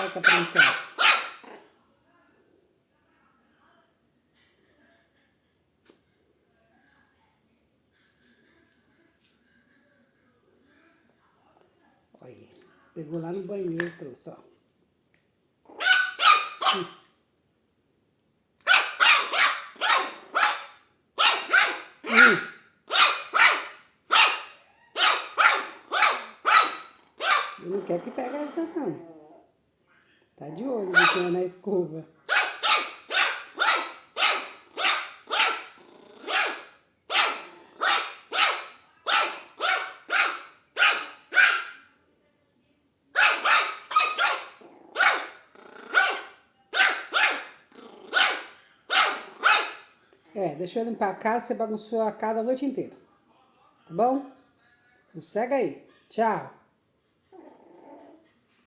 Fica aprontando. Olha, pegou lá no banheiro e trouxe, ó. Não quer que pegue ela, não. Tá de olho, deixando na escova. Deixa eu limpar a casa, você bagunçou a casa a noite inteira. Tá bom? Sossega aí. Tchau.